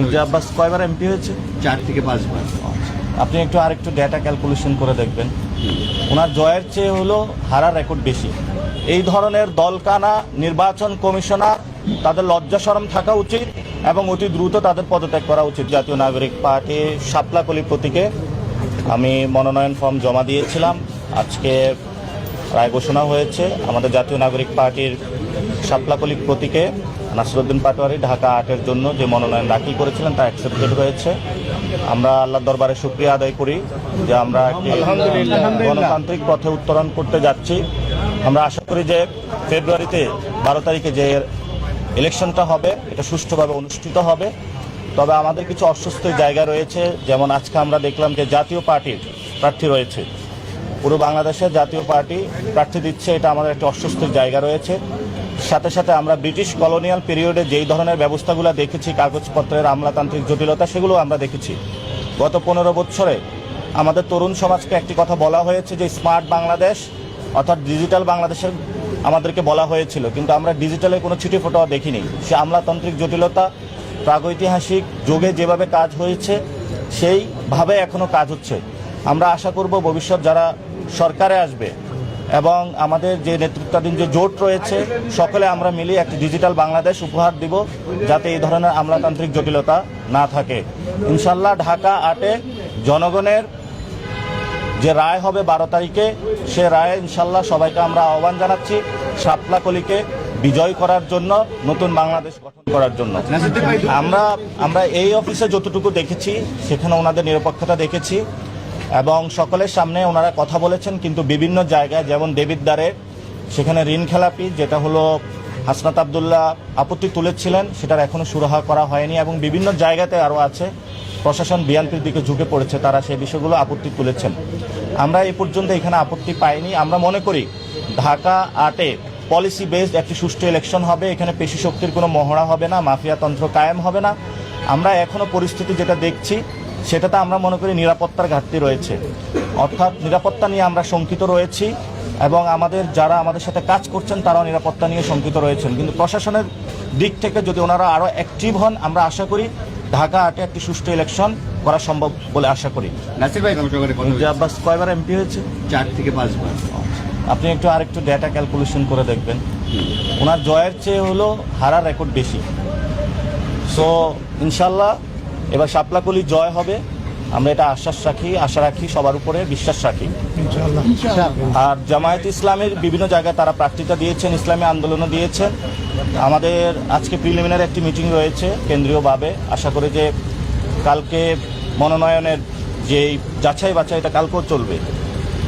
মির্জা আব্বাস কয়বার এমপি হয়েছে? 4 থেকে 5 বার। আপনি আরেকটু ডেটা ক্যালকুলেশন করে দেখবেন, ওনার জয়ের চেয়ে হলো হারার রেকর্ড বেশি। এই ধরনের দলকানা নির্বাচন কমিশনার তাদের লজ্জা শরম থাকা উচিত এবং অতি দ্রুত তাদের পদত্যাগ করা উচিত। জাতীয় নাগরিক পার্টি শাপলাকলি প্রতীকে আমি মনোনয়ন ফর্ম জমা দিয়েছিলাম। আজকে রায় ঘোষণা হয়েছে। আমাদের জাতীয় নাগরিক পার্টির শাপলাকলি প্রতীকে নাসিরউদ্দিন পাটোয়ারি ঢাকা 8-এর জন্য যে মনোনয়ন দাখিল করেছিলেন তা অ্যাকসেপ্টেড হয়েছে। আমরা আল্লাহর দরবারে শুকরিয়া আদায় করি যে আমরা একটি গণতান্ত্রিক পথে উত্তরণ করতে যাচ্ছি। আমরা আশা করি যে ফেব্রুয়ারিতে 12 তারিখে যে ইলেকশনটা হবে এটা সুষ্ঠুভাবে অনুষ্ঠিত হবে। তবে আমাদের কিছু অস্বস্তির জায়গা রয়েছে, যেমন আজকে আমরা দেখলাম যে জাতীয় পার্টির প্রার্থী রয়েছে, পুরো বাংলাদেশে জাতীয় পার্টি প্রার্থী দিচ্ছে, এটা আমাদের একটা অস্বস্তির জায়গা রয়েছে। সাথে সাথে আমরা ব্রিটিশ কলোনিয়াল পিরিয়ডে যেই ধরনের ব্যবস্থাগুলো দেখেছি, কাগজপত্রের আমলাতান্ত্রিক জটিলতা, সেগুলো আমরা দেখেছি। গত 15 বছরে আমাদের তরুণ সমাজকে একটি কথা বলা হয়েছে যে স্মার্ট বাংলাদেশ অর্থাৎ ডিজিটাল বাংলাদেশের আমাদেরকে বলা হয়েছিল, কিন্তু আমরা ডিজিটালে কোনো ছিটে ফোটাও দেখিনি। সে আমলাতান্ত্রিক জটিলতা প্রাগৈতিহাসিক যুগে যেভাবে কাজ হয়েছে সেইভাবে এখনও কাজ হচ্ছে। আমরা আশা করব ভবিষ্যৎ যারা সরকারে আসবে এবং আমাদের যে নেতৃত্বাধীন যে জোট রয়েছে সকলে আমরা মিলিয়ে একটি ডিজিটাল বাংলাদেশ উপহার দিব, যাতে এই ধরনের আমলাতান্ত্রিক জটিলতা না থাকে। ইনশাল্লাহ ঢাকা 8-এ জনগণের যে রায় হবে 12 তারিখে, সে রায়ে ইনশাল্লাহ সবাইকে আমরা আহ্বান জানাচ্ছি শাপলাকলিকে বিজয় করার জন্য, নতুন বাংলাদেশ গঠন করার জন্য। আমরা এই অফিসে যতটুকু দেখেছি সেখানে ওনাদের নিরপেক্ষতা দেখেছি এবং সকলের সামনে ওনারা কথা বলেছেন, কিন্তু বিভিন্ন জায়গায় যেমন দেবিদ্বারে সেখানে ঋণ খেলাপি যেটা হলো হাসনাত আবদুল্লাহ আপত্তি তুলেছিলেন, সেটার এখনও সুরাহা করা হয়নি এবং বিভিন্ন জায়গাতে আরও আছে প্রশাসন বিএনপির দিকে ঝুঁকে পড়েছে, তারা সেই বিষয়গুলো আপত্তি তুলেছেন। আমরা এই পর্যন্ত এখানে আপত্তি পাইনি। আমরা মনে করি ঢাকা 8-এ পলিসি বেসড একটি সুষ্ঠু ইলেকশন হবে, এখানে পেশি শক্তির কোনো মহড়া হবে না, মাফিয়াতন্ত্র কায়েম হবে না। আমরা এখনও পরিস্থিতি যেটা দেখছি সেটাতে আমরা মনে করি নিরাপত্তার ঘাটতি রয়েছে, অর্থাৎ নিরাপত্তা নিয়ে আমরা শঙ্কিত রয়েছি এবং যারা আমাদের সাথে কাজ করছেন তারাও নিরাপত্তা নিয়ে শঙ্কিত রয়েছেন। কিন্তু প্রশাসনের দিক থেকে যদি ওনারা আরও অ্যাক্টিভ হন, আমরা আশা করি ঢাকা 8-এ একটি সুষ্ঠু ইলেকশন করা সম্ভব বলে আশা করি। নাসির ভাই, মির্জা আব্বাস কয়বার এমপি হয়েছে? 4 থেকে 5 বার। আপনি আরেকটু ডেটা ক্যালকুলেশন করে দেখবেন, ওনার জয়ের চেয়ে হলো হারার রেকর্ড বেশি। সো ইনশাল্লাহ এবার শাপলাকলি জয় হবে, আমরা এটা আশা রাখি সবার উপরে বিশ্বাস রাখি। আর জামায়াত ইসলামের বিভিন্ন জায়গায় তারা প্রার্থিতা দিয়েছেন, ইসলামী আন্দোলনও দিয়েছেন। আমাদের আজকে প্রিলিমিনারি একটি মিটিং রয়েছে কেন্দ্রীয়ভাবে, আশা করি যে কালকে মনোনয়নের যেই যাচাই বাছাইটা কালকেও চলবে,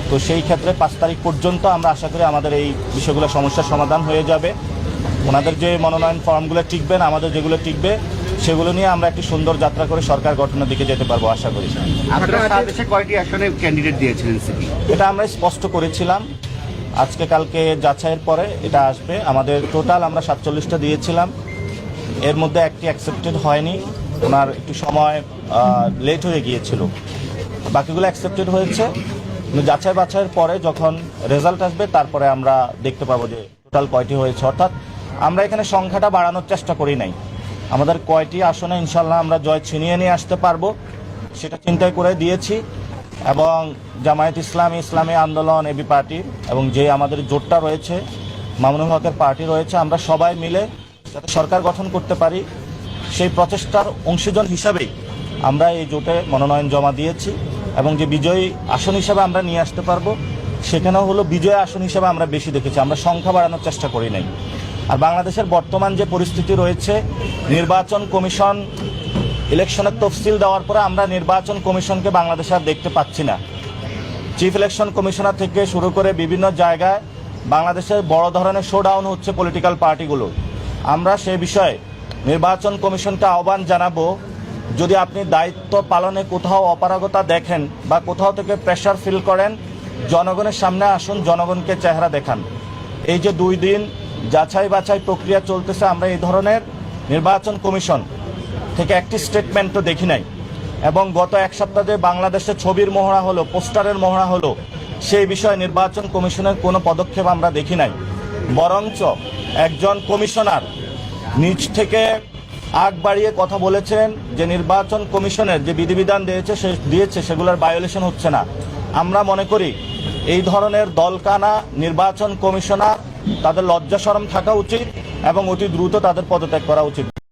তো সেই ক্ষেত্রে 5 তারিখ পর্যন্ত আমরা আশা করি আমাদের এই বিষয়গুলো সমস্যার সমাধান হয়ে যাবে। ওনাদের যে মনোনয়ন ফর্মগুলো টিকবেন, আমাদের যেগুলো টিকবে, সেগুলো নিয়ে আমরা একটি সুন্দর যাত্রা করে সরকার গঠনের দিকে যেতে পারবো আশা করি। আপনারা দেশে কয়টি আসনে ক্যান্ডিডেট দিয়েছিলেন সিটি? এটা আমরা স্পষ্ট করেছিলাম, আজকে কালকে যাচাইয়ের পরে এটা আসবে। আমাদের টোটাল আমরা 47টা দিয়েছিলাম, এর মধ্যে একটি অ্যাকসেপ্টেড হয়নি, ওনার একটু সময় লেট হয়ে গিয়েছিল, বাকিগুলো অ্যাকসেপ্টেড হয়েছে। যাচাই বাছাইয়ের পরে যখন রেজাল্ট আসবে তারপরে আমরা দেখতে পাবো যে টোটাল কয়টি হয়েছে। অর্থাৎ আমরা এখানে সংখ্যাটা বাড়ানোর চেষ্টা করি নাই, আমাদের কয়টি আসনে ইনশাল্লাহ আমরা জয় ছিনিয়ে নিয়ে আসতে পারবো সেটা চিন্তাই করে দিয়েছি। এবং জামায়াত ইসলামী আন্দোলন, এবি পার্টি এবং যে আমাদের জোটটা রয়েছে, মামুনুল হকের পার্টি রয়েছে, আমরা সবাই মিলে যাতে সরকার গঠন করতে পারি সেই প্রচেষ্টার অংশীজন হিসাবেই আমরা এই জোটে মনোনয়ন জমা দিয়েছি এবং যে বিজয়ী আসন হিসাবে আমরা নিয়ে আসতে পারবো সেখানেও হলো বিজয় আসন হিসাবে আমরা বেশি দেখেছি, আমরা সংখ্যা বাড়ানোর চেষ্টা করি নাই। আর বাংলাদেশের বর্তমান যে পরিস্থিতি রয়েছে, নির্বাচন কমিশন ইলেকশনের তফসিল দেওয়ার পরে আমরা নির্বাচন কমিশনকে বাংলাদেশে আর দেখতে পাচ্ছি না। চিফ ইলেকশন কমিশনার থেকে শুরু করে বিভিন্ন জায়গায় বাংলাদেশের বড় ধরনের শোডাউন হচ্ছে পলিটিক্যাল পার্টিগুলো। আমরা সে বিষয়ে নির্বাচন কমিশনকে আহ্বান জানাবো, যদি আপনি দায়িত্ব পালনে কোথাও অপারগতা দেখেন বা কোথাও থেকে প্রেশার ফিল করেন, জনগণের সামনে আসুন, জনগণকে চেহারা দেখান। এই যে 2 দিন যাচাই বাছাই প্রক্রিয়া চলতেছে, আমরা এই ধরনের নির্বাচন কমিশন থেকে একটি স্টেটমেন্টও দেখি নাই। এবং গত 1 সপ্তাহ যে বাংলাদেশে ছবির মহড়া হলো, পোস্টারের মহড়া হলো, সেই বিষয়ে নির্বাচন কমিশনের কোনো পদক্ষেপ আমরা দেখি নাই। বরঞ্চ একজন কমিশনার নিজ থেকে আগ বাড়িয়ে কথা বলেছেন যে নির্বাচন কমিশনের যে বিধিবিধান দিয়েছে সেগুলোর ভায়োলেশন হচ্ছে না। আমরা মনে করি এই ধরনের দলকানা নির্বাচন কমিশনার তাদের লজ্জা শরম থাকা উচিত এবং অতি দ্রুত তাদের পদত্যাগ করা উচিত।